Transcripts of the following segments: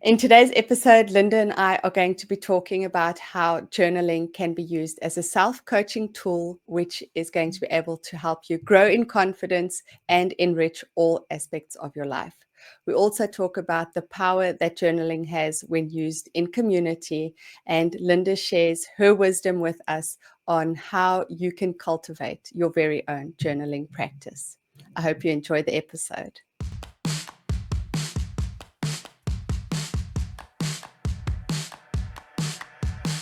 In today's episode, Lynda and I are going to be talking about how journaling can be used as a self-coaching tool, which is going to be able to help you grow in confidence and enrich all aspects of your life. We also talk about the power that journaling has when used in community, and Lynda shares her wisdom with us on how you can cultivate your very own journaling practice. I hope you enjoy the episode.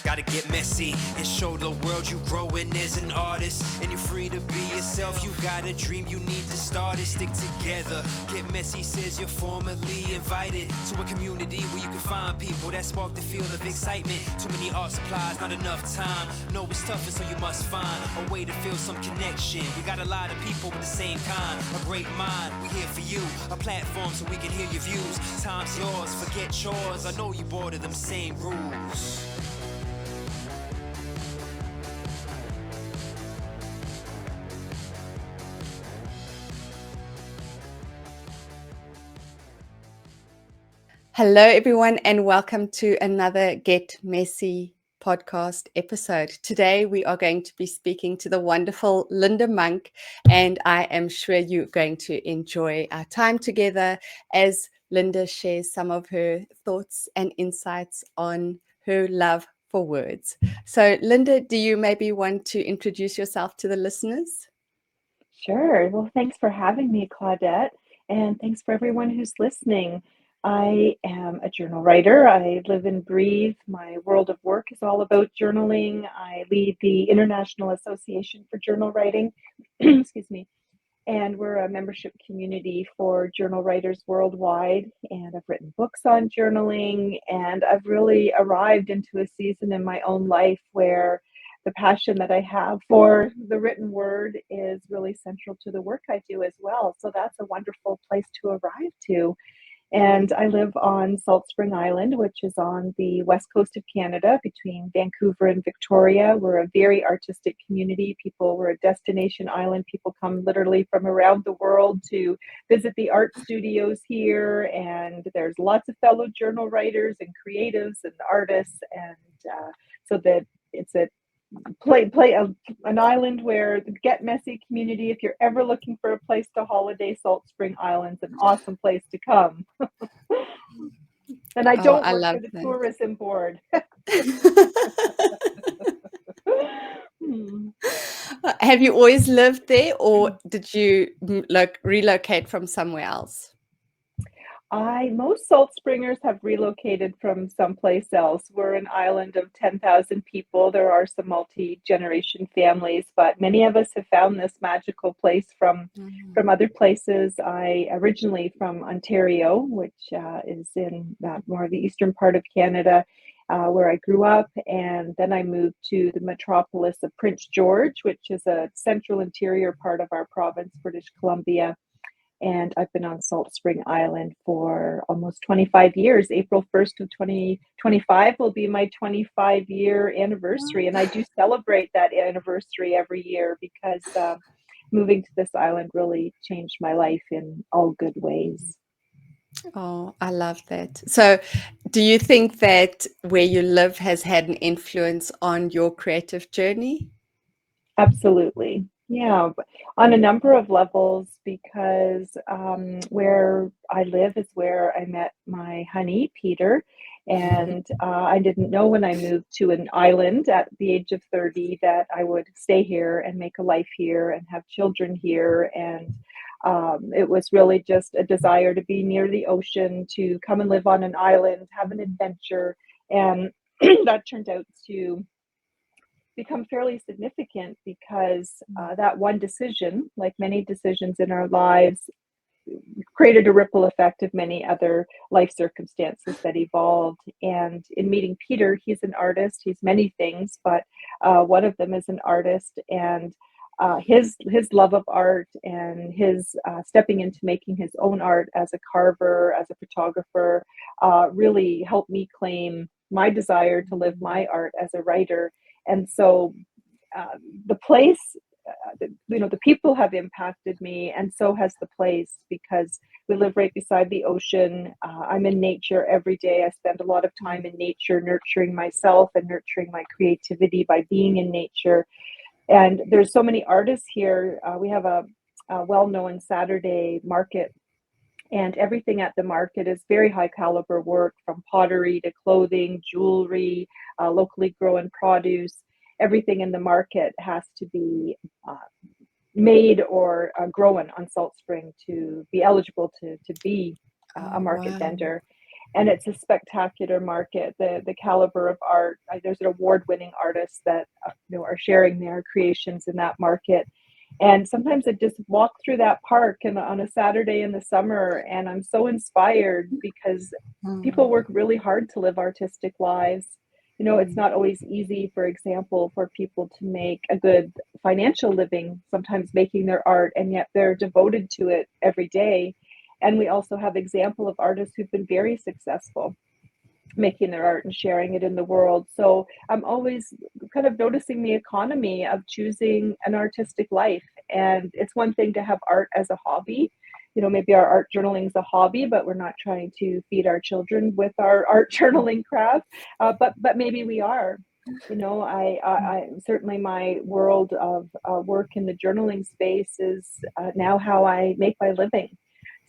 Gotta get messy and show the world you growing as an artist. And you're free to be yourself. You got a dream, you need to start it. Stick together. Get messy says you're formally invited to a community where you can find people that spark the feel of excitement. Too many art supplies, not enough time. No, it's tougher, so you must find a way to feel some connection. We got a lot of people with the same kind, a great mind. We here for you, a platform so we can hear your views. Time's yours, forget chores. I know you bored of them same rules. Hello, everyone, and welcome to another Get Messy podcast episode. Today, we are going to be speaking to the wonderful Lynda Monk, and I am sure you're going to enjoy our time together as Lynda shares some of her thoughts and insights on her love for words. So, Lynda, do you maybe want to introduce yourself to the listeners? Sure. Well, thanks for having me, Claudette, and thanks for everyone who's listening. I am a journal writer. I live and breathe. My world of work is all about journaling. I lead the International Association for Journal Writing, excuse me, and we're a membership community for journal writers worldwide. And I've written books on journaling, and I've really arrived into a season in my own life where the passion that I have for the written word is really central to the work I do as well. So that's a wonderful place to arrive to. And I live on Salt Spring Island, which is on the west coast of Canada between Vancouver and Victoria. We're a very artistic community. We're a destination island. People come literally from around the world to visit the art studios here. And there's lots of fellow journal writers and creatives and artists. And so that it's an island where the Get Messy community, if you're ever looking for a place to holiday, Salt Spring Island's an awesome place to come. And I don't I work love for the that. tourism board. Have you always lived there, or did you relocate from somewhere else? Most Salt Springers have relocated from someplace else. We're an island of 10,000 people. There are some multi-generation families, but many of us have found this magical place from other places. I originally from Ontario, which is in more of the eastern part of Canada, where I grew up, and then I moved to the metropolis of Prince George, which is a central interior part of our province, British Columbia. And I've been on Salt Spring Island for almost 25 years. April 1st of 2025 will be my 25-year anniversary. And I do celebrate that anniversary every year because moving to this island really changed my life in all good ways. Oh, I love that. So, do you think that where you live has had an influence on your creative journey? Absolutely. Yeah, on a number of levels, because where I live is where I met my honey, Peter. And I didn't know when I moved to an island at the age of 30 that I would stay here and make a life here and have children here. And it was really just a desire to be near the ocean, to come and live on an island, have an adventure. And that turned out to become fairly significant because that one decision, like many decisions in our lives, created a ripple effect of many other life circumstances that evolved. And in meeting Peter, he's an artist. He's many things, but one of them is an artist. And his love of art and his stepping into making his own art as a carver, as a photographer, really helped me claim my desire to live my art as a writer. And so the place the people have impacted me, and so has the place, because we live right beside the ocean. I'm in nature every day. I spend a lot of time in nature, nurturing myself and nurturing my creativity by being in nature. And there's so many artists here. We have a well-known Saturday market, and everything at the market is very high caliber work, from pottery to clothing, jewelry, locally grown produce. Everything in the market has to be made or grown on Salt Spring to be eligible to be a Oh, market wow. vendor. And it's a spectacular market. The caliber of art. There's an award-winning artists that are sharing their creations in that market. And sometimes I just walk through that park and on a Saturday in the summer, and I'm so inspired, because Mm, people work really hard to live artistic lives. It's mm, not always easy, for example, for people to make a good financial living, sometimes making their art, and yet they're devoted to it every day. And we also have example of artists who've been very successful making their art and sharing it in the world. So I'm always kind of noticing the economy of choosing an artistic life. And it's one thing to have art as a hobby. Maybe our art journaling is a hobby, but we're not trying to feed our children with our art journaling craft. But maybe we are. I certainly, my world of work in the journaling space is now how I make my living.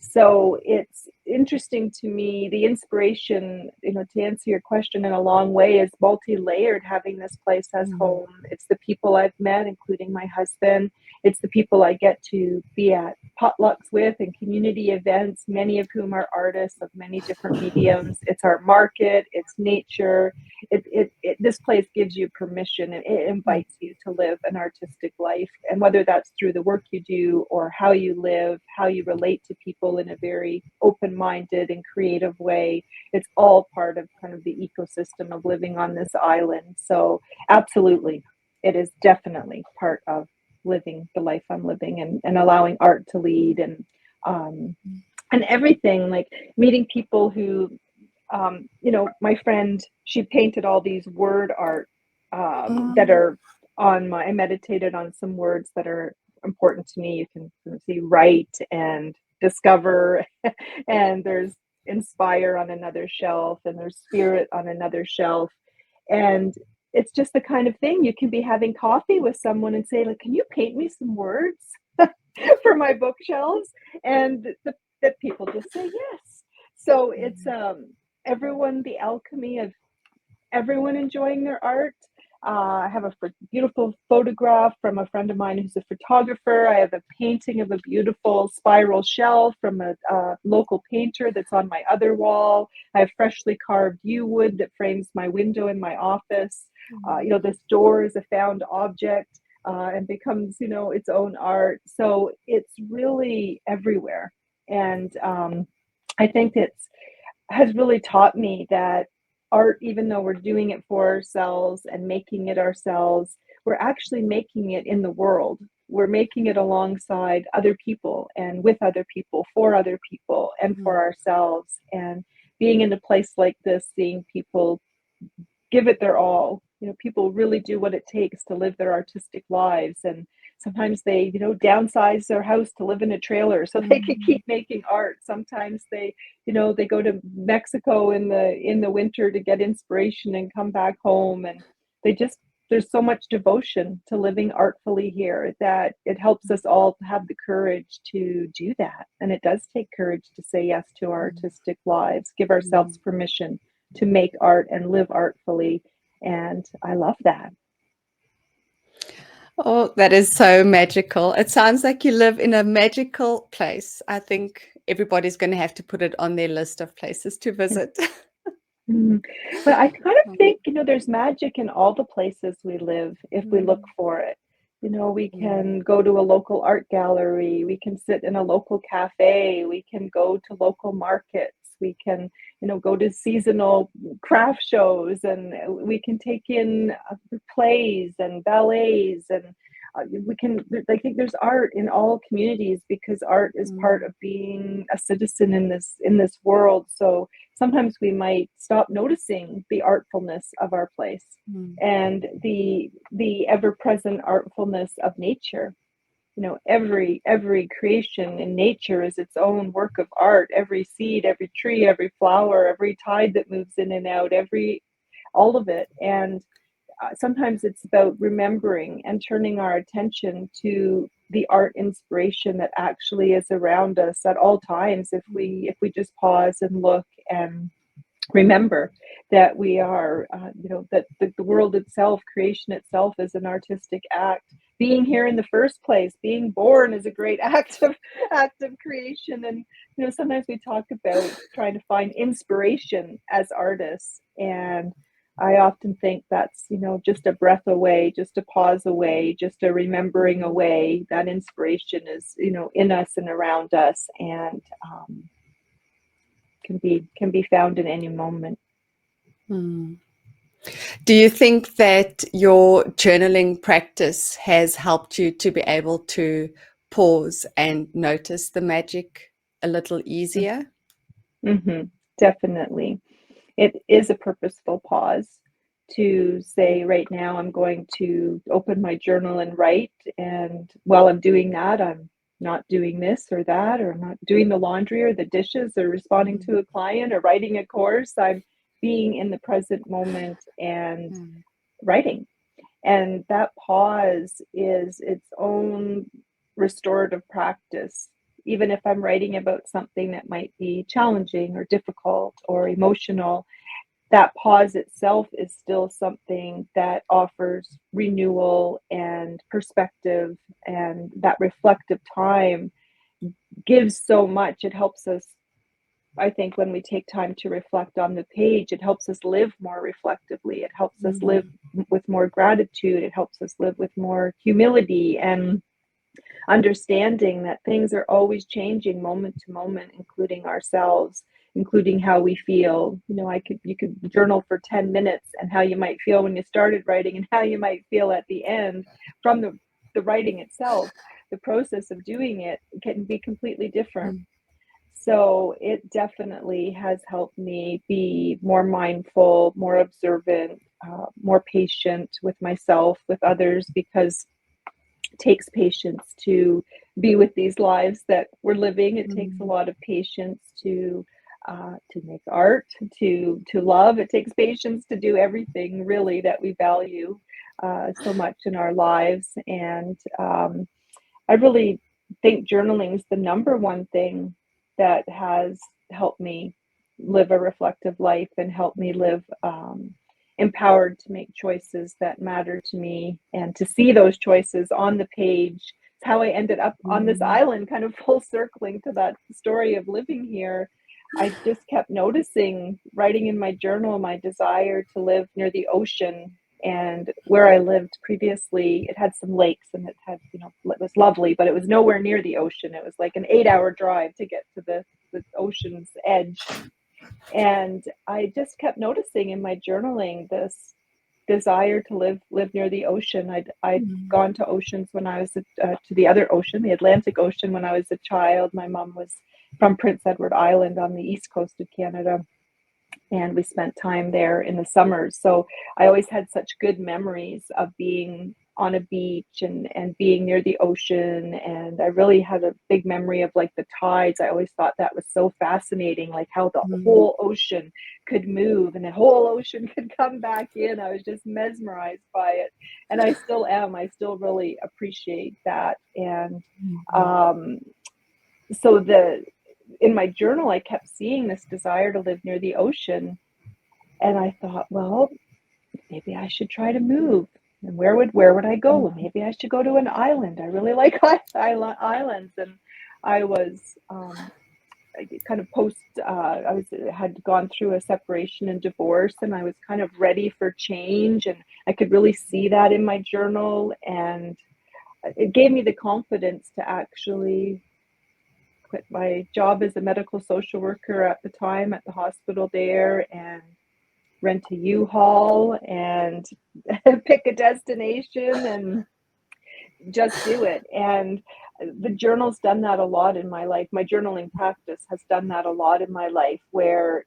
So it's interesting to me, the inspiration, to answer your question in a long way, is multi-layered. Having this place as mm, home, it's the people I've met, including my husband. It's the people I get to be at potlucks with and community events, many of whom are artists of many different mediums. It's our market, it's nature. This place gives you permission, and it mm, invites you to live an artistic life. And whether that's through the work you do or how you live, how you relate to people in a very open-minded and creative way, it's all part of kind of the ecosystem of living on this island. So absolutely, it is definitely part of living the life I'm living, and allowing art to lead, um, and everything, like meeting people who my friend, she painted all these word art that mm, are I meditated on some words that are important to me. You can see write and discover, and there's inspire on another shelf, and there's spirit on another shelf. And it's just the kind of thing you can be having coffee with someone and say, like, can you paint me some words for my bookshelves? And that people just say yes. So it's everyone, the alchemy of everyone enjoying their art. I have a beautiful photograph from a friend of mine who's a photographer. I have a painting of a beautiful spiral shell from a local painter that's on my other wall. I have freshly carved yew wood that frames my window in my office. This door is a found object, and becomes, its own art. So it's really everywhere. And I think it's has really taught me that art, even though we're doing it for ourselves and making it ourselves, we're actually making it in the world. We're making it alongside other people and with other people, for other people and for mm, ourselves. And being in a place like this, seeing people give it their all. People really do what it takes to live their artistic lives. And sometimes they, downsize their house to live in a trailer so they can mm, keep making art. Sometimes they go to Mexico in the winter to get inspiration and come back home. And they just, there's so much devotion to living artfully here that it helps us all to have the courage to do that. And it does take courage to say yes to our artistic lives, give ourselves mm. permission to make art and live artfully. And I love that. Oh, that is so magical. It sounds like you live in a magical place. I think everybody's going to have to put it on their list of places to visit. Mm. But I kind of think, there's magic in all the places we live if we look Mm, for it. We mm, can go to a local art gallery, we can sit in a local cafe, we can go to local markets, we can, go to seasonal craft shows, and we can take in plays and ballets, and we can, I think there's art in all communities, because art is part mm, of being a citizen in this world. So sometimes we might stop noticing the artfulness of our place and the ever-present artfulness of nature. You know, every creation in nature is its own work of art. Every seed, every tree, every flower, every tide that moves in and out, all of it. And sometimes it's about remembering and turning our attention to the art inspiration that actually is around us at all times, if we just pause and look and remember that we are, that the world itself, creation itself, is an artistic act. Being here in the first place, being born, is a great act of creation. And sometimes we talk about trying to find inspiration as artists, and I often think that's just a breath away, just a pause away, just a remembering away. That inspiration is in us and around us, and can be found in any moment. Do you think that your journaling practice has helped you to be able to pause and notice the magic a little easier? Mm-hmm. Definitely. It is a purposeful pause to say, right now, I'm going to open my journal and write. And while I'm doing that, I'm not doing this or that, or I'm not doing the laundry or the dishes or responding to a client or writing a course. I'm being in the present moment and writing. And that pause is its own restorative practice. Even if I'm writing about something that might be challenging or difficult or emotional, that pause itself is still something that offers renewal and perspective, and that reflective time gives so much. It helps us, I think, when we take time to reflect on the page, it helps us live more reflectively. It helps us live with more gratitude. It helps us live with more humility and understanding that things are always changing moment to moment, including ourselves, including how we feel. You could journal for 10 minutes, and how you might feel when you started writing and how you might feel at the end from the writing itself. The process of doing it can be completely different. So it definitely has helped me be more mindful, more observant, more patient with myself, with others, because it takes patience to be with these lives that we're living. It takes a lot of patience to make art, to love. It takes patience to do everything really that we value so much in our lives. And I really think journaling is the number one thing that has helped me live a reflective life and help me live empowered to make choices that matter to me, and to see those choices on the page. It's how I ended up on this island, kind of full circling to that story of living here. I just kept noticing, writing in my journal, my desire to live near the ocean. And where I lived previously, it had some lakes, and it had, it was lovely, but it was nowhere near the ocean. It was like an 8-hour drive to get to the ocean's edge. And I just kept noticing in my journaling this desire to live near the ocean. I'd gone to oceans when I was to the other ocean, the Atlantic Ocean, when I was a child. My mom was from Prince Edward Island on the east coast of Canada, and we spent time there in the summers. So I always had such good memories of being on a beach and being near the ocean. And I really had a big memory of like the tides. I always thought that was so fascinating, like how the whole ocean could move and the whole ocean could come back in. I was just mesmerized by it. And I still am. I still really appreciate that. And so in my journal, I kept seeing this desire to live near the ocean. And I thought, well, maybe I should try to move. And where would I go? Well, maybe I should go to an island. I really like islands. And I was kind of had gone through a separation and divorce, and I was kind of ready for change. And I could really see that in my journal. And it gave me the confidence to actually quit my job as a medical social worker at the time at the hospital there, and rent a U-Haul and pick a destination and just do it. And the journal's done that a lot in my life. My journaling practice has done that a lot in my life, where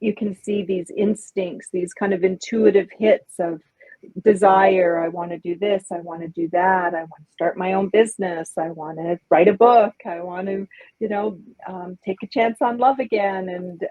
you can see these instincts, these kind of intuitive hits of desire. I want to do this, I want to do that, I want to start my own business, I want to write a book, I want to, take a chance on love again, and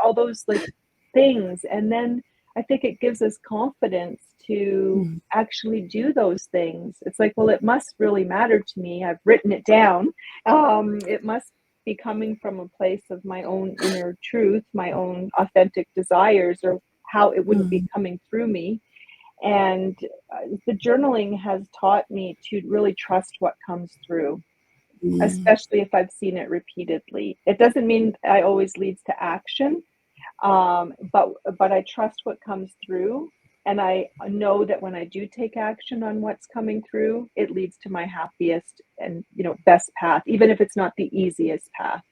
all those like things. And then I think it gives us confidence to actually do those things. It's like, well, it must really matter to me. I've written it down. It must be coming from a place of my own inner truth, my own authentic desires, or how it wouldn't be coming through me. And the journaling has taught me to really trust what comes through, especially if I've seen it repeatedly. It doesn't mean I always leads to action, but I trust what comes through, and I know that when I do take action on what's coming through, it leads to my happiest and best path, even if it's not the easiest path.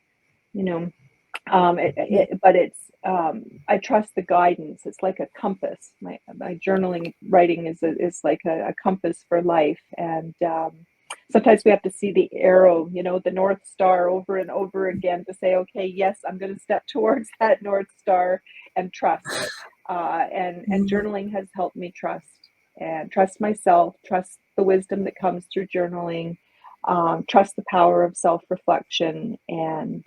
But it's I trust the guidance. It's like a compass. My journaling writing is like a compass for life, and sometimes we have to see the arrow, the North Star over and over again to say, okay, yes, I'm going to step towards that North Star and trust. And journaling has helped me trust myself, trust the wisdom that comes through journaling, trust the power of self-reflection, and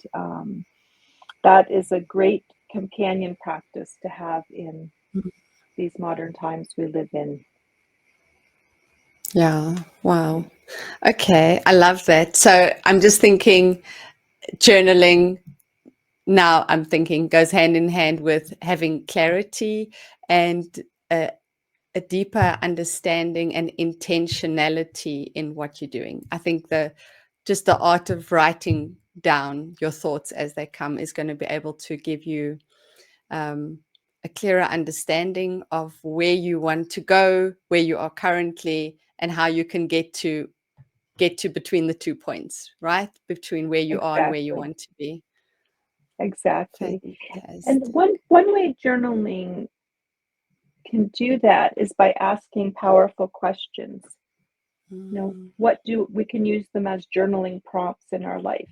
that is a great companion practice to have in these modern times we live in. Yeah. Wow. Okay. I love that. So I'm just thinking journaling now, I'm thinking goes hand in hand with having clarity and a deeper understanding and intentionality in what you're doing. I think just the art of writing down your thoughts as they come is going to be able to give you a clearer understanding of where you want to go, where you are currently, and how you can get to between the 2 points, right? Between where you are and where you Exactly. want to be. Exactly. And Fantastic. one way journaling can do that is by asking powerful questions. We can use them as journaling prompts in our life.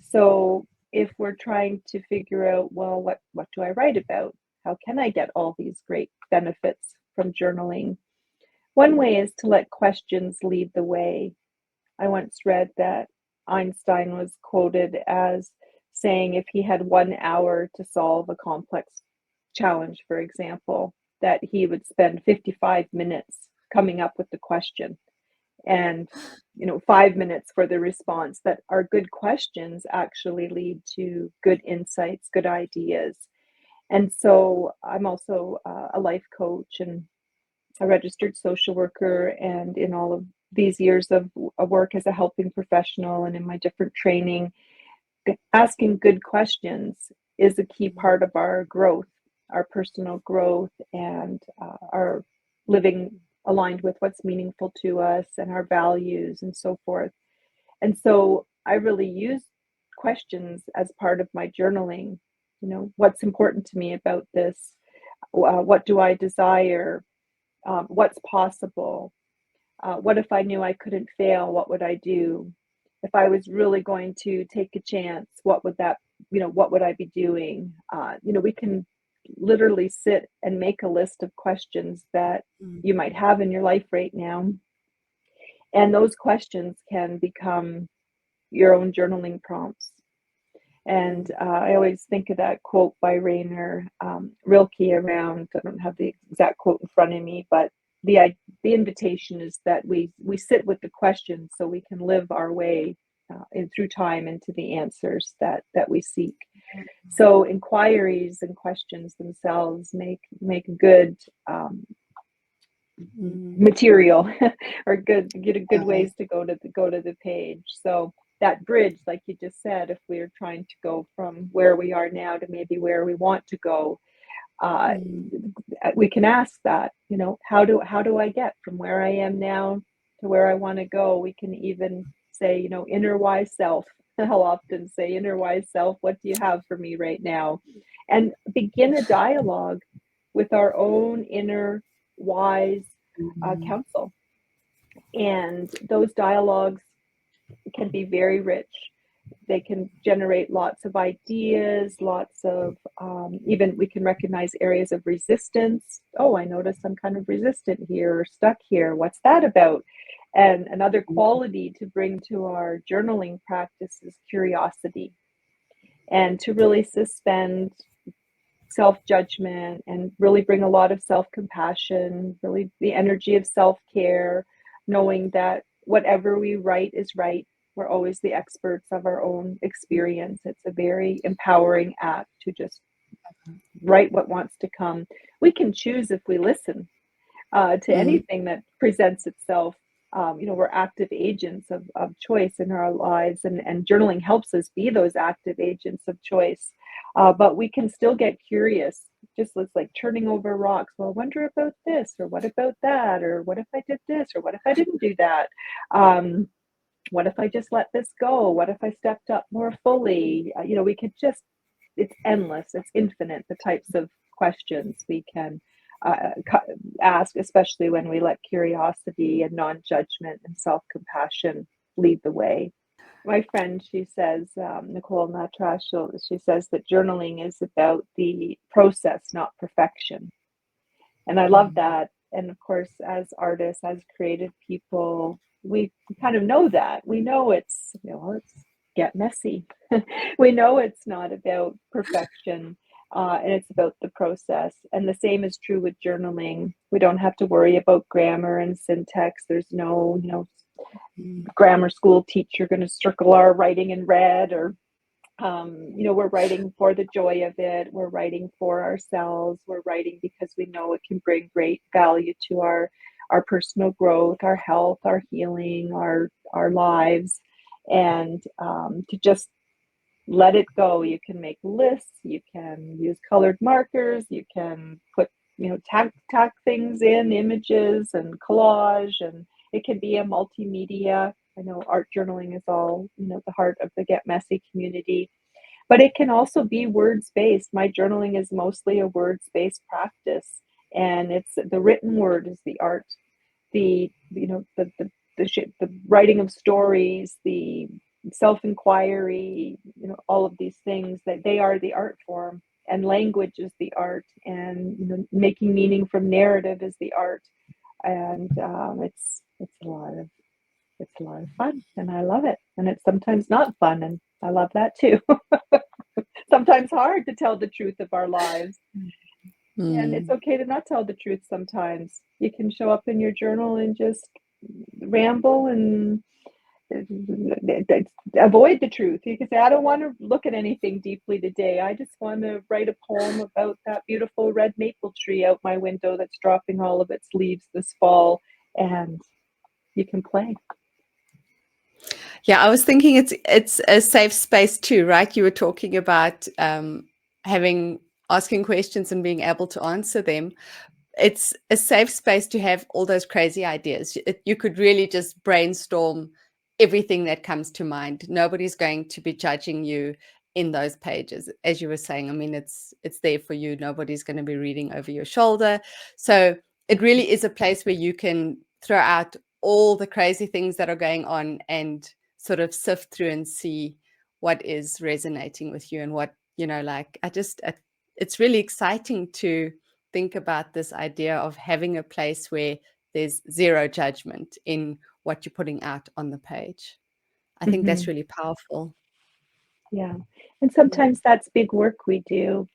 So if we're trying to figure out, well, what do I write about? How can I get all these great benefits from journaling? One way is to let questions lead the way. I once read that Einstein was quoted as saying if he had 1 hour to solve a complex challenge, for example, that he would spend 55 minutes coming up with the question, and 5 minutes for the response. That our good questions actually lead to good insights, good ideas. And so I'm also a life coach and a registered social worker, and in all of these years of work as a helping professional and in my different training, asking good questions is a key part of our growth, our personal growth, and our living aligned with what's meaningful to us and our values and so forth. And so I really use questions as part of my journaling. What's important to me about this? What do I desire? What's possible? What if I knew I couldn't fail? What would I do? If I was really going to take a chance, what would I be doing? We can literally sit and make a list of questions that you might have in your life right now. And those questions can become your own journaling prompts. And I always think of that quote by Rainer Rilke around, I don't have the exact quote in front of me, but the invitation is that we sit with the questions so we can live our way through time into the answers that we seek. So inquiries and questions themselves make good material or good ways to go to the page. So that bridge, like you just said, if we're trying to go from where we are now to maybe where we want to go, we can ask that, how do I get from where I am now to where I want to go? We can even say, inner wise self. I'll often say, inner wise self, what do you have for me right now? And begin a dialogue with our own inner wise counsel. And those dialogues can be very rich. they can generate lots of ideas, lots of, even we can recognize areas of resistance. Oh, I noticed I'm kind of resistant here or stuck here. What's that about? And another quality to bring to our journaling practice is curiosity, and to really suspend self-judgment and really bring a lot of self-compassion, really the energy of self-care, knowing that whatever we write is right. We're always the experts of our own experience. It's a very empowering act to just write what wants to come. We can choose if we listen to Mm. anything that presents itself. We're active agents of choice in our lives, and journaling helps us be those active agents of choice. But we can still get curious, just looks like turning over rocks. Well, I wonder about this, or what about that, or what if I did this, or what if I didn't do that? What if I just let this go? What if I stepped up more fully? We could just, it's endless, it's infinite, the types of questions we can ask, especially when we let curiosity and non-judgment and self-compassion lead the way. My friend, she says, Nicole Natrash, she says that journaling is about the process, not perfection. And I love that. And of course, as artists, as creative people, we kind of know that. We know it's get messy. We know it's not about perfection, and it's about the process. And the same is true with journaling. We don't have to worry about grammar and syntax. There's no, grammar school teacher going to circle our writing in red, or we're writing for the joy of it. We're writing for ourselves. We're writing because we know it can bring great value to our personal growth, our health, our healing, our lives, and to just let it go. You can make lists. You can use colored markers. You can put tack things in, images and collage, and it can be a multimedia. I know art journaling is all, the heart of the Get Messy community, but it can also be words based. My journaling is mostly a words based practice, and it's the written word is the art. The the writing of stories, the self inquiry, all of these things, that they are the art form, and language is the art, and making meaning from narrative is the art, and it's a lot of fun, and I love it. And it's sometimes not fun, and I love that too. Sometimes hard to tell the truth of our lives. And it's Mm. okay to not tell the truth sometimes. You can show up in your journal and just ramble and avoid the truth. You can say, I don't want to look at anything deeply today. I just want to write a poem about that beautiful red maple tree out my window that's dropping all of its leaves this fall. And you can play. Yeah, I was thinking it's a safe space too, right? You were talking about having asking questions and being able to answer them. It's a safe space to have all those crazy ideas. You could really just brainstorm everything that comes to mind. Nobody's going to be judging you in those pages, as you were saying. I mean, it's there for you. Nobody's going to be reading over your shoulder. So it really is a place where you can throw out all the crazy things that are going on and sort of sift through and see what is resonating with you, and what, it's really exciting to think about this idea of having a place where there's zero judgment in what you're putting out on the page. I think Mm-hmm. that's really powerful. Yeah. And sometimes that's big work we do,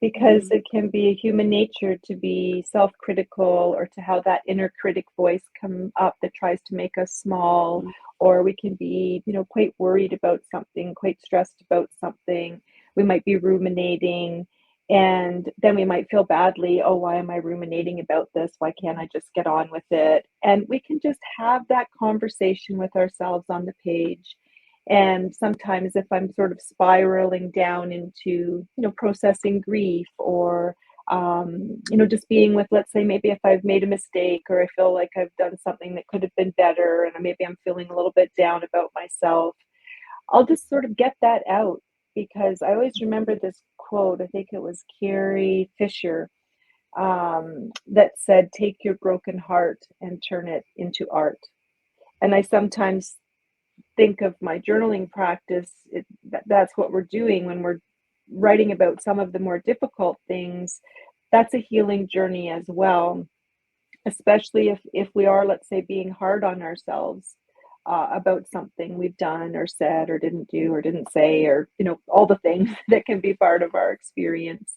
because Mm. it can be human nature to be self-critical, or to have that inner critic voice come up that tries to make us small, Mm. or we can be, quite worried about something, quite stressed about something. We might be ruminating, and then we might feel badly. Oh, why am I ruminating about this? Why can't I just get on with it? And we can just have that conversation with ourselves on the page. And sometimes if I'm sort of spiraling down into, processing grief, or, just being with, let's say, maybe if I've made a mistake, or I feel like I've done something that could have been better, and maybe I'm feeling a little bit down about myself, I'll just sort of get that out. Because I always remember this quote, I think it was Carrie Fisher, that said, take your broken heart and turn it into art. And I sometimes think of my journaling practice, that's what we're doing when we're writing about some of the more difficult things. That's a healing journey as well, especially if we are, let's say, being hard on ourselves about something we've done or said or didn't do or didn't say, or all the things that can be part of our experience.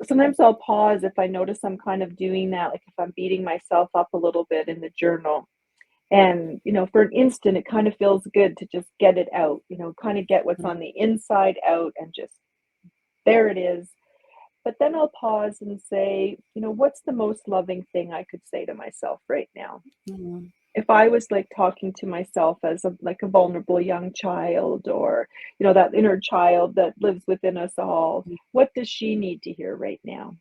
Sometimes I'll pause if I notice I'm kind of doing that, like if I'm beating myself up a little bit in the journal. And, for an instant, it kind of feels good to just get it out, kind of get what's on the inside out and just there it is. But then I'll pause and say, what's the most loving thing I could say to myself right now? Mm. If I was like talking to myself as a vulnerable young child, or, that inner child that lives within us all, what does she need to hear right now?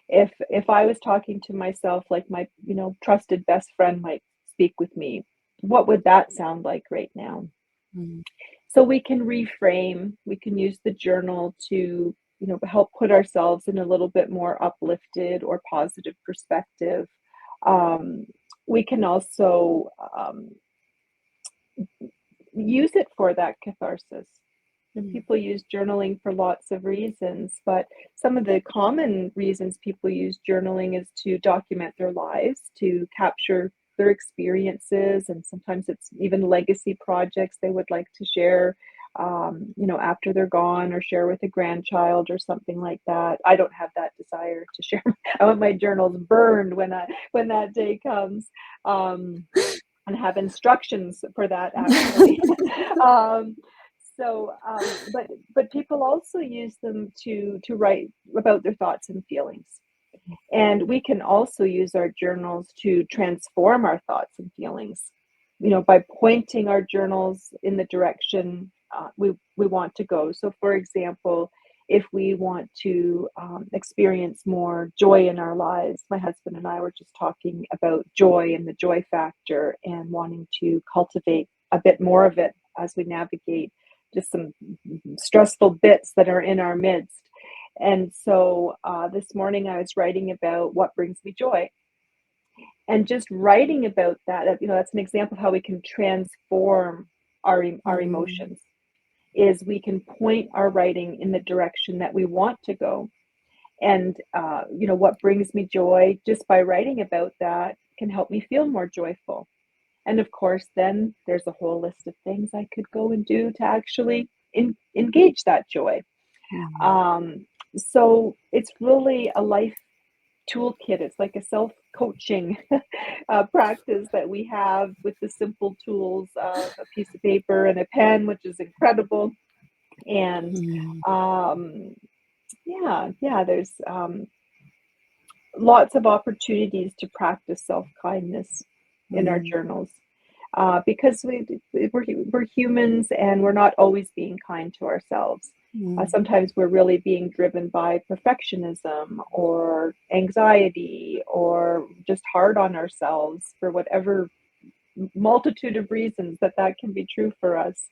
If I was talking to myself like my, trusted best friend might speak with me, what would that sound like right now? Mm. So we can reframe, we can use the journal to, help put ourselves in a little bit more uplifted or positive perspective. Um, we can also use it for that catharsis. And people use journaling for lots of reasons, but some of the common reasons people use journaling is to document their lives, to capture their experiences, and sometimes it's even legacy projects they would like to share, after they're gone, or share with a grandchild or something like that. I don't have that desire to share. I want my journals burned when that day comes. And have instructions for that actually. um, but people also use them to write about their thoughts and feelings. And we can also use our journals to transform our thoughts and feelings, by pointing our journals in the direction we want to go. So, for example, if we want to experience more joy in our lives, my husband and I were just talking about joy and the joy factor and wanting to cultivate a bit more of it as we navigate just some stressful bits that are in our midst. And so this morning I was writing about what brings me joy. And just writing about that, that's an example of how we can transform our emotions, is we can point our writing in the direction that we want to go. And, what brings me joy, just by writing about that, can help me feel more joyful. And of course, then there's a whole list of things I could go and do to actually engage that joy. So it's really a life toolkit. It's like a self-coaching practice that we have with the simple tools of a piece of paper and a pen, which is incredible. And there's lots of opportunities to practice self-kindness in our journals. Because we're humans and we're not always being kind to ourselves. Sometimes we're really being driven by perfectionism or anxiety, or just hard on ourselves for whatever multitude of reasons that can be true for us.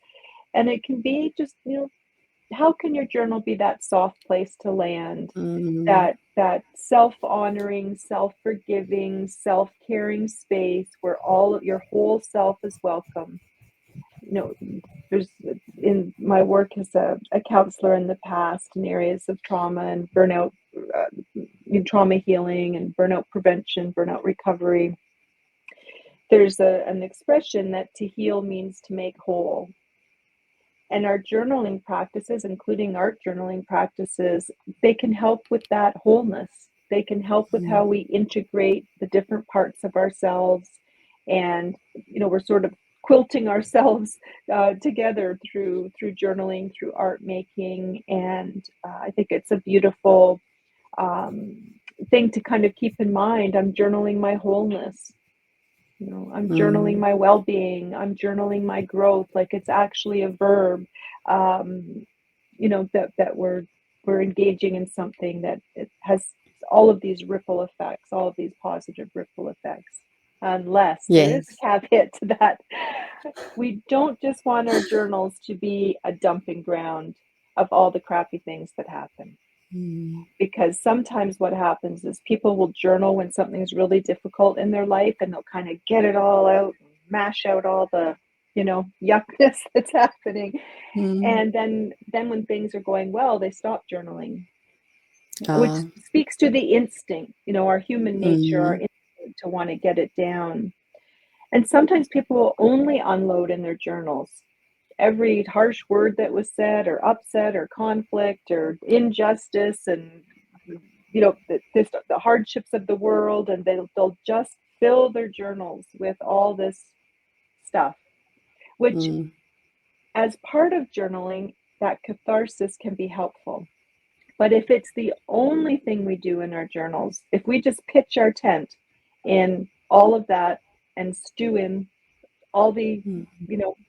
And it can be just, how can your journal be that soft place to land, that self-honoring, self-forgiving, self-caring space where all of your whole self is welcome? There's, in my work as a counselor in the past in areas of trauma and burnout, trauma healing and burnout prevention, burnout recovery, there's an expression that to heal means to make whole. And our journaling practices, including art journaling practices, they can help with that wholeness. They can help with how we integrate the different parts of ourselves. And, we're sort of quilting ourselves together through journaling, through art making. And I think it's a beautiful thing to kind of keep in mind. I'm journaling my wholeness. I'm journaling my well-being. I'm journaling my growth. Like it's actually a verb. That we're engaging in something that it has all of these ripple effects, all of these positive ripple effects. Unless there is a caveat to that. We don't just want our journals to be a dumping ground of all the crappy things that happen. Because sometimes what happens is people will journal when something's really difficult in their life, and they'll kind of get it all out, mash out all the, yuckness that's happening. Mm. And then when things are going well, they stop journaling, which Ah. speaks to the instinct, our human nature, our Mm. instinct to want to get it down. And sometimes people will only unload in their journals every harsh word that was said, or upset, or conflict, or injustice, and the hardships of the world, and they'll just fill their journals with all this stuff, which, Mm. as part of journaling, that catharsis can be helpful. But if it's the only thing we do in our journals, if we just pitch our tent in all of that and stew in all the, Mm.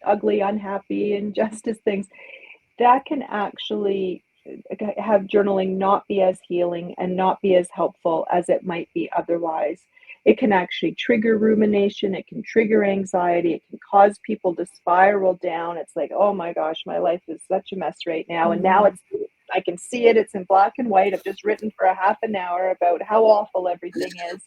ugly, unhappy, injustice things, that can actually have journaling not be as healing and not be as helpful as it might be otherwise. It can actually trigger rumination, it can trigger anxiety, it can cause people to spiral down. It's like, oh my gosh, my life is such a mess right now. And now Mm. I can see it, it's in black and white. I've just written for a half an hour about how awful everything is.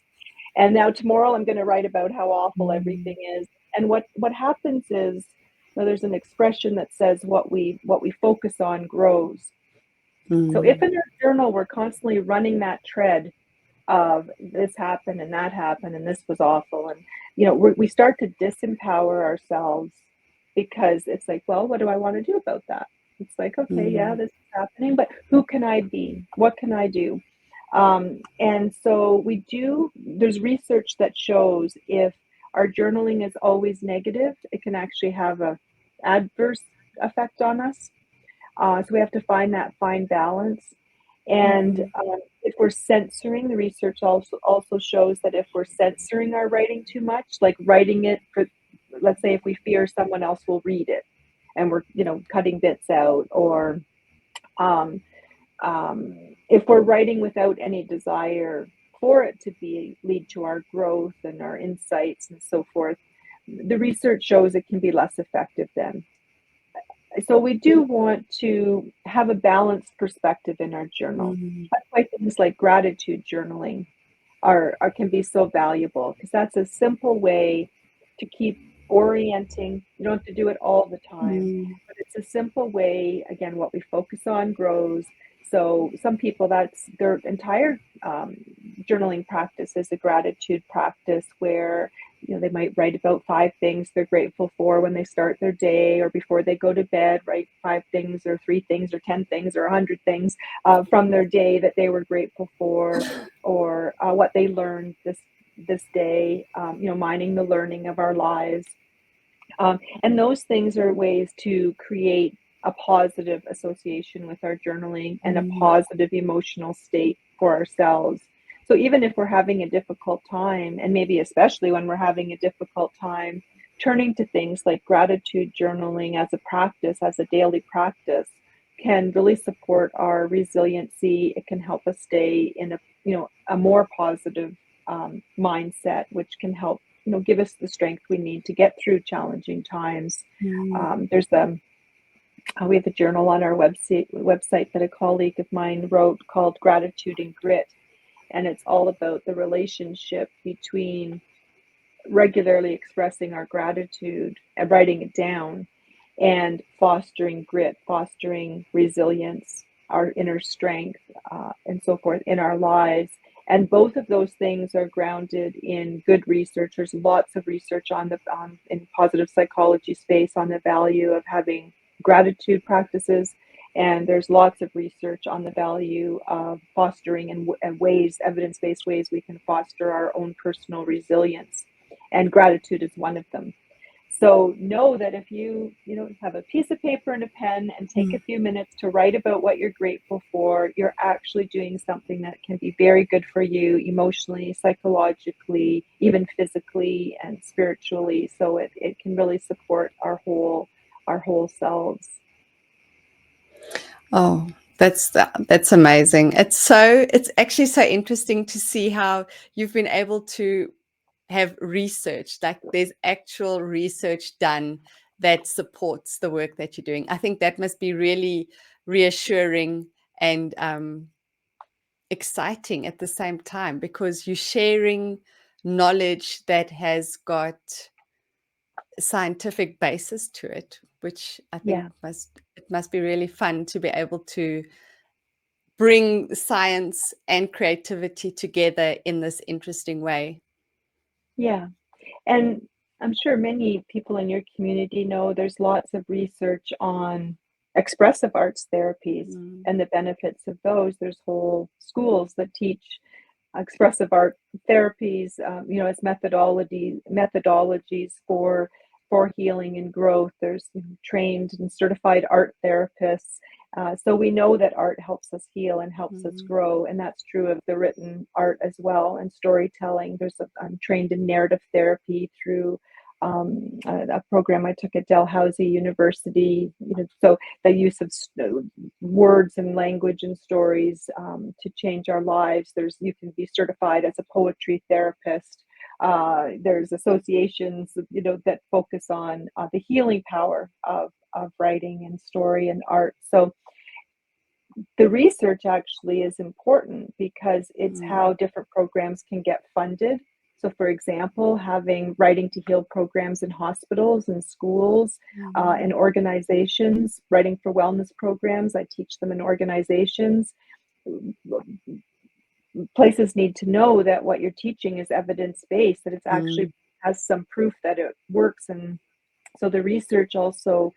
And now tomorrow I'm going to write about how awful Mm. everything is. And what happens is, there's an expression that says what we focus on grows. So if Mm. in our journal we're constantly running that tread of this happened and that happened and this was awful, and we start to disempower ourselves, because it's like, well, what do I want to do about that? It's like, okay, yeah, Mm. this is happening, but who can I be? What can I do? And so there's research that shows if our journaling is always negative, it can actually have a adverse effect on us. So we have to find that fine balance. And Mm. if we're censoring, the research also shows that if we're censoring our writing too much, like writing it for, let's say, if we fear someone else will read it, and we're cutting bits out, or um, if we're writing without any desire for it to be lead to our growth and our insights and so forth, the research shows it can be less effective then. So we do want to have a balanced perspective in our journal. Mm. That's why things like gratitude journaling are can be so valuable, because that's a simple way to keep orienting. You don't have to do it all the time, Mm. but it's a simple way. Again, what we focus on grows. So some people, that's their entire journaling practice is a gratitude practice, where they might write about 5 things they're grateful for when they start their day, or before they go to bed, write 5 things or 3 things or 10 things or 100 things from their day that they were grateful for, or what they learned this day. Mining the learning of our lives, and those things are ways to create a positive association with our journaling and a Mm. positive emotional state for ourselves. So even if we're having a difficult time, and maybe especially when we're having a difficult time, turning to things like gratitude journaling as a practice, as a daily practice, can really support our resiliency. It can help us stay in a more positive mindset, which can help give us the strength we need to get through challenging times. Mm. There's we have a journal on our website that a colleague of mine wrote called Gratitude and Grit, and it's all about the relationship between regularly expressing our gratitude and writing it down, and fostering grit, fostering resilience, our inner strength, and so forth in our lives. And both of those things are grounded in good research. There's lots of research in positive psychology space on the value of having gratitude practices, and there's lots of research on the value of fostering and ways, evidence-based ways we can foster our own personal resilience. And gratitude is one of them. So know that if you have a piece of paper and a pen and take a Mm. few minutes to write about what you're grateful for, you're actually doing something that can be very good for you emotionally, psychologically, even physically and spiritually. So it can really support our whole selves. Oh, that's amazing. It's actually so interesting to see how you've been able to have research, like there's actual research done that supports the work that you're doing. I think that must be really reassuring and exciting at the same time, because you're sharing knowledge that has got scientific basis to it, which I think Yeah, must be really fun to be able to bring science and creativity together in this interesting way. yeah. And I'm sure many people in your community know there's lots of research on expressive arts therapies Mm, and the benefits of those. There's whole schools that teach expressive art therapies, as methodologies for healing and growth. There's trained and certified art therapists. So we know that art helps us heal and helps us mm, grow, and that's true of the written art as well, and storytelling. I'm trained in narrative therapy through a program I took at Dalhousie University. So the use of words and language and stories to change our lives. You can be certified as a poetry therapist. There's associations, that focus on the healing power of writing and story and art. So the research actually is important because it's mm, how different programs can get funded. So, for example, having Writing to Heal programs in hospitals and schools mm, and organizations, Writing for Wellness programs, I teach them in organizations. Places need to know that what you're teaching is evidence based, that it's actually mm, has some proof that it works. And so the research also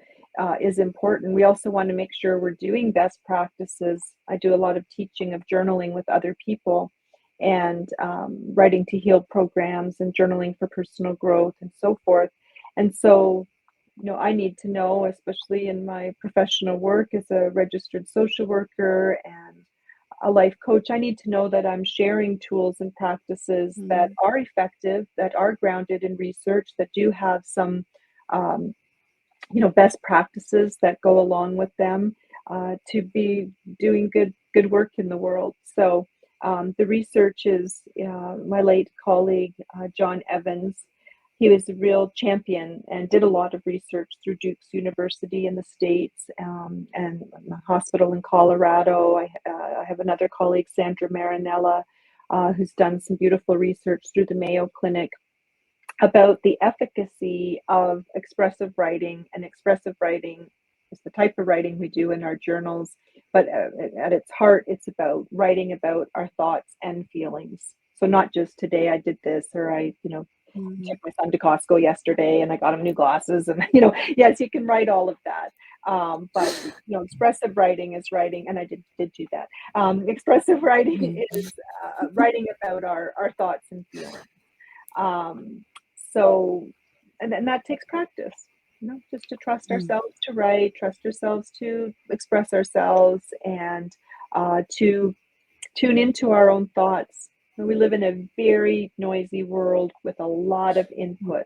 is important. We also want to make sure we're doing best practices. I do a lot of teaching of journaling with other people and Writing to Heal programs and journaling for personal growth and so forth. And so, I need to know, especially in my professional work as a registered social worker and a life coach, I need to know that I'm sharing tools and practices that mm, are effective, that are grounded in research, that do have some um, best practices that go along with them to be doing good work in the world. So the research is my late colleague John Evans. He was a real champion and did a lot of research through Duke's University in the States and a hospital in Colorado. I have another colleague, Sandra Marinella, who's done some beautiful research through the Mayo Clinic about the efficacy of expressive writing. And expressive writing is the type of writing we do in our journals, but at its heart, it's about writing about our thoughts and feelings. So not just today I did this, or I mm, took my son to Costco yesterday and I got him new glasses, and yes, you can write all of that. But expressive writing is writing, and I did do that. Expressive writing mm, is writing about our thoughts and feelings. Um, so, and that takes practice, just to trust mm, ourselves to write, trust ourselves to express ourselves, and to tune into our own thoughts. We live in a very noisy world with a lot of input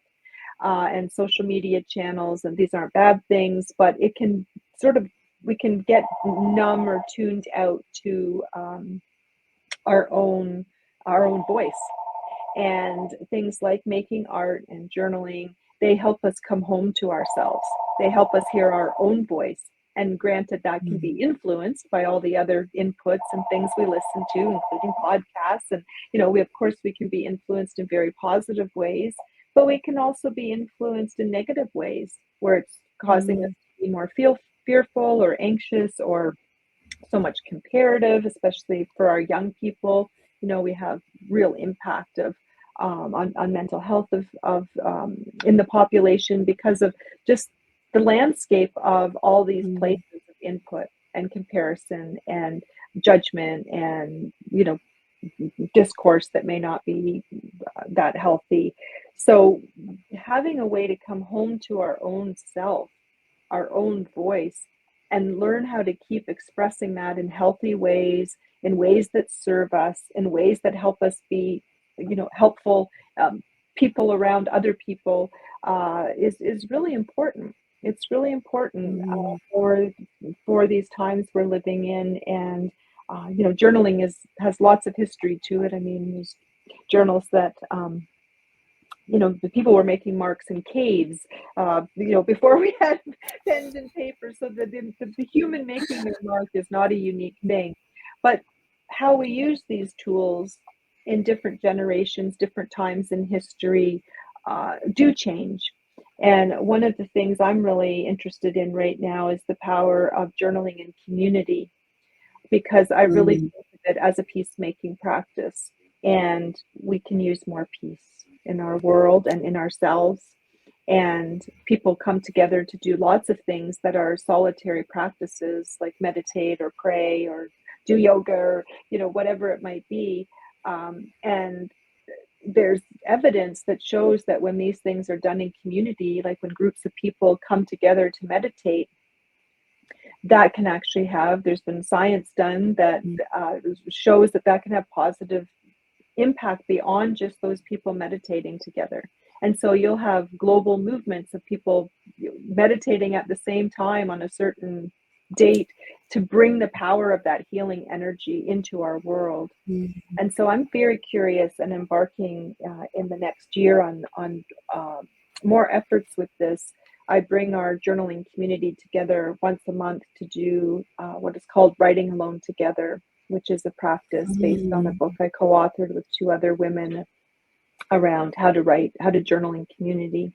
and social media channels, and these aren't bad things, but it can sort of, we can get numb or tuned out to our own our own voice. And things like making art and journaling, they help us come home to ourselves. They help us hear our own voice. And granted, that can mm, be influenced by all the other inputs and things we listen to, including podcasts. And, we, of course, we can be influenced in very positive ways, but we can also be influenced in negative ways where it's causing us mm, to be more fearful or anxious or so much comparative, especially for our young people. We have real impact of on mental health of in the population because of just the landscape of all these mm, places of input and comparison and judgment and discourse that may not be that healthy. So having a way to come home to our own self, our own voice, and learn how to keep expressing that in healthy ways, in ways that serve us, in ways that help us be, helpful people around other people is really important. It's really important mm, for these times we're living in, and journaling has lots of history to it. I mean, there's journals that the people were making marks in caves, before we had pens and paper. So the human making their mark is not a unique thing. But how we use these tools in different generations, different times in history, do change. And one of the things I'm really interested in right now is the power of journaling in community, because I really Mm. think of it as a peacemaking practice. And we can use more peace in our world and in ourselves. And people come together to do lots of things that are solitary practices, like meditate or pray or do yoga or, whatever it might be. And there's evidence that shows that when these things are done in community, like when groups of people come together to meditate, that can actually there's been science done that shows that that can have positive impact beyond just those people meditating together. And so you'll have global movements of people meditating at the same time on a certain date to bring the power of that healing energy into our world. Mm. And so I'm very curious and embarking in the next year on more efforts with this. I bring our journaling community together once a month to do what is called Writing Alone Together, which is a practice based on a book I co-authored with 2 other women around how to journal in community.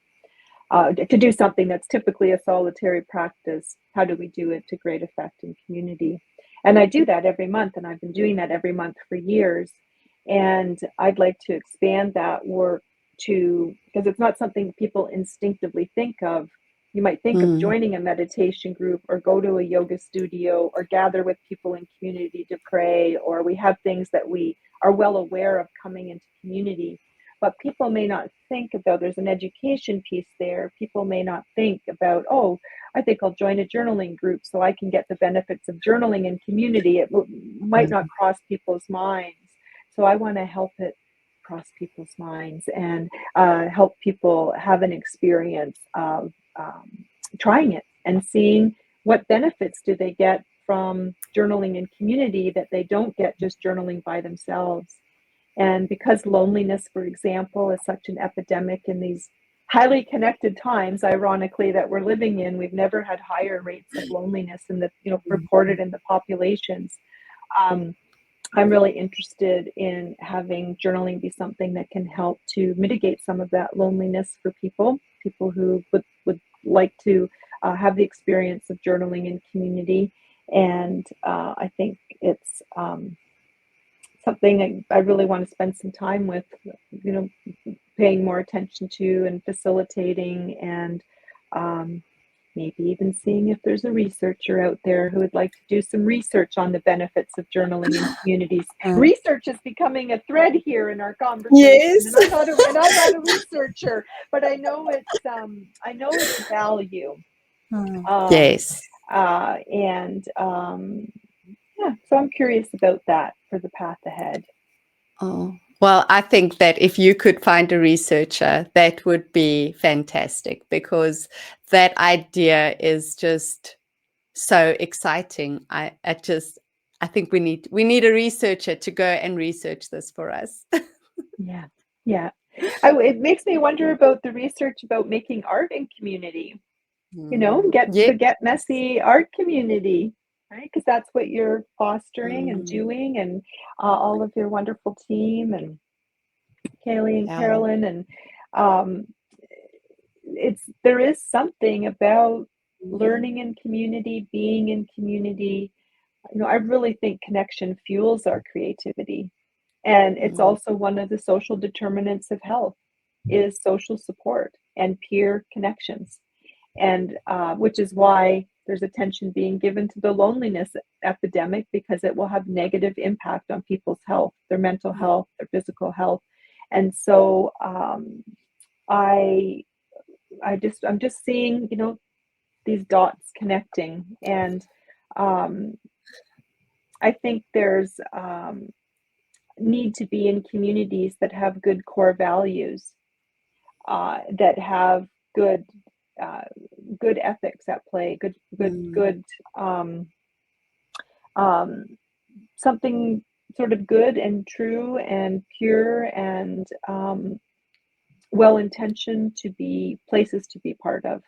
To do something that's typically a solitary practice, how do we do it to great effect in community? And I do that every month, and I've been doing that every month for years. And I'd like to expand that work because it's not something people instinctively think of. You might think of Mm. joining a meditation group or go to a yoga studio or gather with people in community to pray, or we have things that we are well aware of coming into community. But people may not think about, there's an education piece there. People may not think about, oh, I think I'll join a journaling group so I can get the benefits of journaling in community. It might not cross people's minds. So I want to help it cross people's minds and help people have an experience of trying it and seeing what benefits do they get from journaling in community that they don't get just journaling by themselves. And because loneliness, for example, is such an epidemic in these highly connected times, ironically, that we're living in, we've never had higher rates of loneliness in the, reported in the populations. I'm really interested in having journaling be something that can help to mitigate some of that loneliness for people who would like to have the experience of journaling in community. And I think it's something I really want to spend some time with, paying more attention to and facilitating, and maybe even seeing if there's a researcher out there who would like to do some research on the benefits of journaling in communities. Research is becoming a thread here in our conversation, Yes. and I'm not a researcher, but I know its value. Yes. Yeah, so I'm curious about that for the path ahead. Oh, well, I think that if you could find a researcher, that would be fantastic, because that idea is just so exciting. I think we need a researcher to go and research this for us. Yeah. It makes me wonder about the research about making art in community. Yeah. Get messy art community, right? Because that's what you're fostering and doing, and all of your wonderful team, and Kaylee and Carolyn, and um, there is something about learning in community, being in community. I really think connection fuels our creativity, and it's also one of the social determinants of health is social support and peer connections. And which is why there's attention being given to the loneliness epidemic, because it will have negative impact on people's health, their mental health, their physical health. And so I'm just seeing, these dots connecting. And I think there's need to be in communities that have good core values, that have good good ethics at play, good something sort of good and true and pure and well-intentioned to be places to be part of,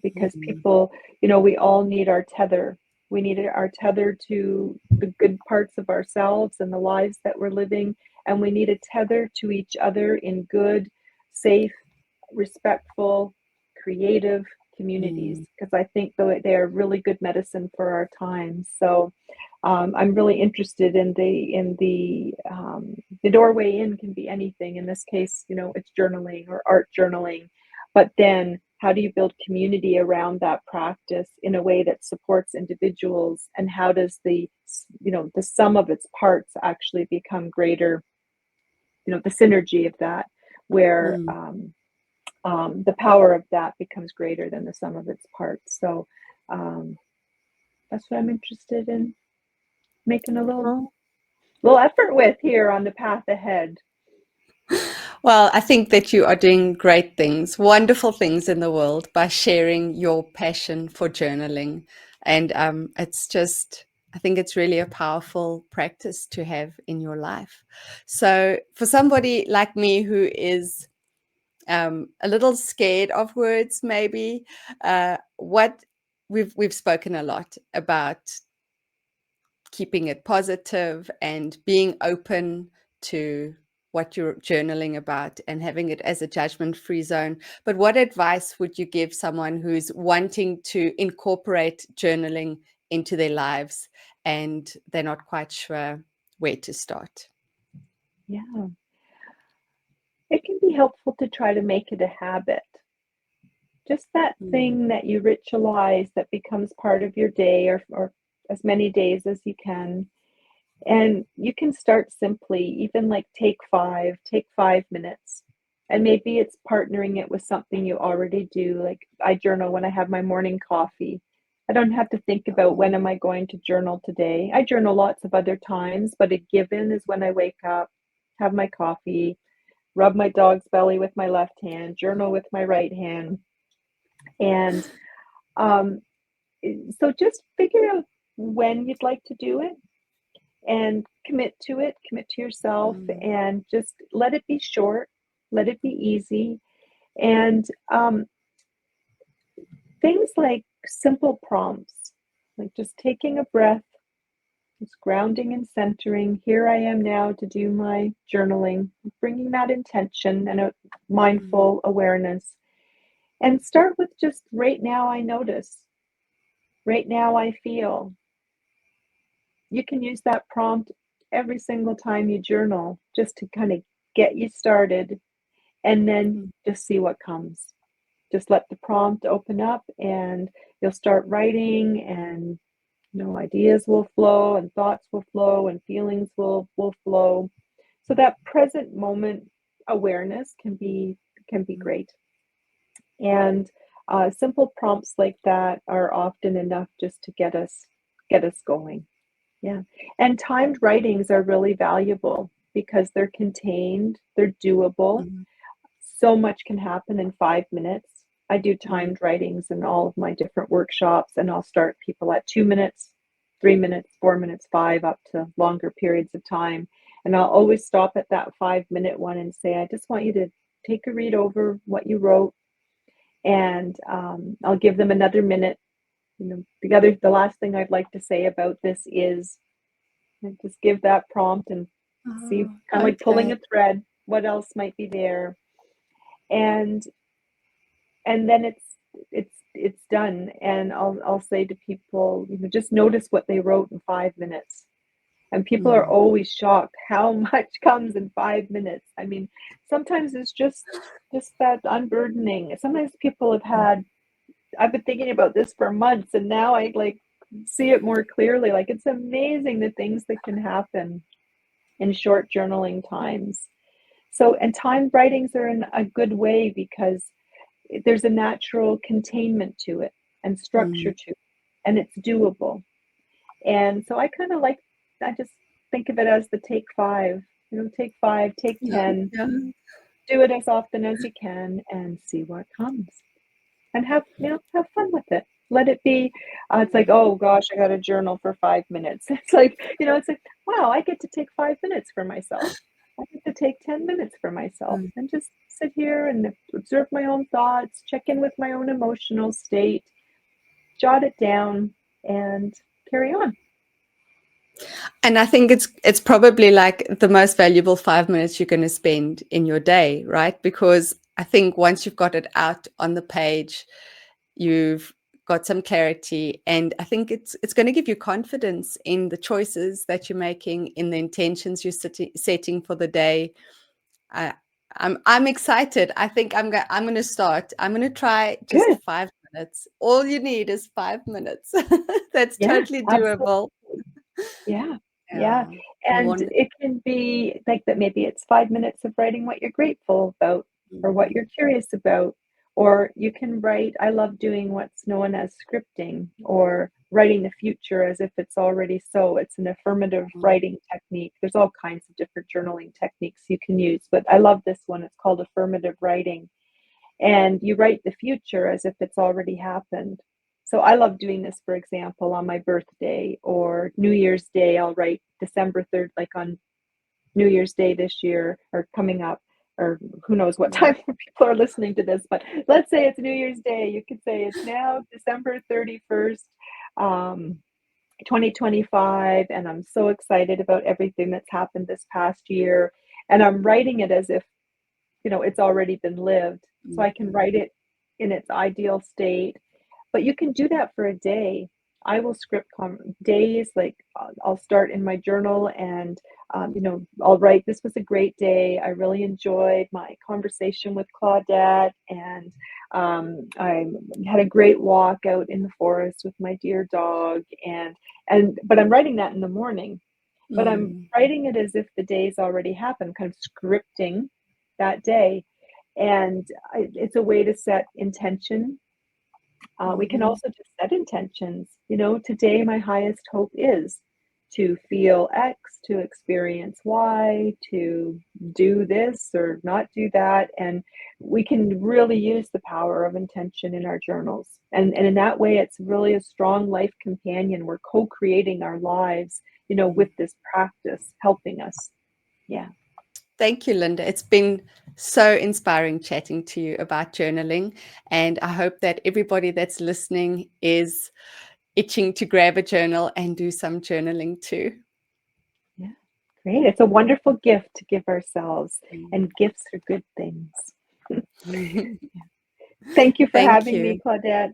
because people, we all need our tether. We need our tether to the good parts of ourselves and the lives that we're living, and we need a tether to each other in good, safe, respectful, creative communities, because I think they are really good medicine for our times. So I'm really interested in the doorway in can be anything. In this case, it's journaling or art journaling. But then how do you build community around that practice in a way that supports individuals? And how does the sum of its parts actually become greater? The synergy of that, where the power of that becomes greater than the sum of its parts. So that's what I'm interested in making a little effort with here on the path ahead. Well, I think that you are doing great things, wonderful things in the world by sharing your passion for journaling. And I think it's really a powerful practice to have in your life. So for somebody like me who is a little scared of words, maybe, what we've spoken a lot about keeping it positive and being open to what you're journaling about and having it as a judgment-free zone. But what advice would you give someone who's wanting to incorporate journaling into their lives and they're not quite sure where to start? Yeah, it can be helpful to try to make it a habit. Just that thing that you ritualize that becomes part of your day, or as many days as you can. And you can start simply, even like take 5 minutes. And maybe it's partnering it with something you already do. Like I journal when I have my morning coffee. I don't have to think about when am I going to journal today. I journal lots of other times, but a given is when I wake up, have my coffee, rub my dog's belly with my left hand, journal with my right hand. And um, so just figure out when you'd like to do it and commit to yourself, and just let it be short, let it be easy. And things like simple prompts, like just taking a breath, just grounding and centering. Here I am now to do my journaling, bringing that intention and a mindful awareness. And start with just right now I notice, right now I feel. You can use that prompt every single time you journal, just to kind of get you started, and then just see what comes. Just let the prompt open up and you'll start writing, and ideas will flow and thoughts will flow and feelings will flow. So that present moment awareness can be great. And simple prompts like that are often enough just to get us going. Yeah. And timed writings are really valuable because they're contained, they're doable. So much can happen in 5 minutes. I do timed writings in all of my different workshops, and I'll start people at 2 minutes, 3 minutes, 4 minutes, 5, up to longer periods of time. And I'll always stop at that 5-minute one and say, I just want you to take a read over what you wrote. And I'll give them another minute. The last thing I'd like to say about this is just give that prompt and see, kind of like pulling a thread, what else might be there. And then it's done. And I'll say to people, just notice what they wrote in 5 minutes. And people are always shocked how much comes in 5 minutes. I mean, sometimes it's just that unburdening. Sometimes people have had, I've been thinking about this for months, and now I see it more clearly. Like, it's amazing the things that can happen in short journaling times. So, and timed writings are in a good way because there's a natural containment to it and structure to it, and it's doable. And so I just think of it as the take 5, take 5, take 10, do it as often as you can and see what comes, and have fun with it. Let it be, it's like, oh gosh, I got to journal for 5 minutes. It's like, wow, I get to take 5 minutes for myself. I get to take 10 minutes for myself and just sit here and observe my own thoughts, check in with my own emotional state, jot it down, and carry on. And I think it's probably like the most valuable 5 minutes you're going to spend in your day, right? Because I think once you've got it out on the page, you've got some clarity, and I think it's going to give you confidence in the choices that you're making, in the intentions you're setting for the day. I, I'm excited. I think I'm going to start. I'm going to try just Good. 5 minutes. All you need is 5 minutes. That's Yeah, totally absolutely. doable. Yeah, yeah. Yeah. And One. it can be like that, maybe it's 5 minutes of writing what you're grateful about or what Mm, you're curious about. Or you can write, I love doing what's known as scripting or writing the future as if it's already so. It's an affirmative mm, writing technique. There's all kinds of different journaling techniques you can use, but I love this one. It's called affirmative writing. And you write the future as if it's already happened. So I love doing this, for example, on my birthday or New Year's Day. I'll write December 3rd, like on New Year's Day this year or coming up, or who knows what mm, time people are listening to this, but let's say it's New Year's Day. You could say it's now December 31st, um, 2025, and I'm so excited about everything that's happened this past year. And I'm writing it as if it's already been lived. So I can mm, write it in its ideal state. But you can do that for a day. I will script days, like I'll start in my journal and, I'll write, this was a great day. I really enjoyed my conversation with Claudette, and I had a great walk out in the forest with my dear dog. But I'm writing that in the morning, but I'm mm, writing it as if the day's already happened, kind of scripting that day. And it's a way to set intention. We can mhm. also just set intentions. Today my highest hope is to feel X, to experience Y, to do this or not do that. And we can really use the power of intention in our journals. And in that way, it's really a strong life companion. We're co-creating our lives, with this practice helping us. Yeah. Thank you, Lynda. It's been so inspiring chatting to you about journaling. And I hope that everybody that's listening is itching to grab a journal and do some journaling too. Yeah. Great. It's a wonderful gift to give ourselves, Mm. and gifts are good things. Thank you for Thank having me, you. Claudette.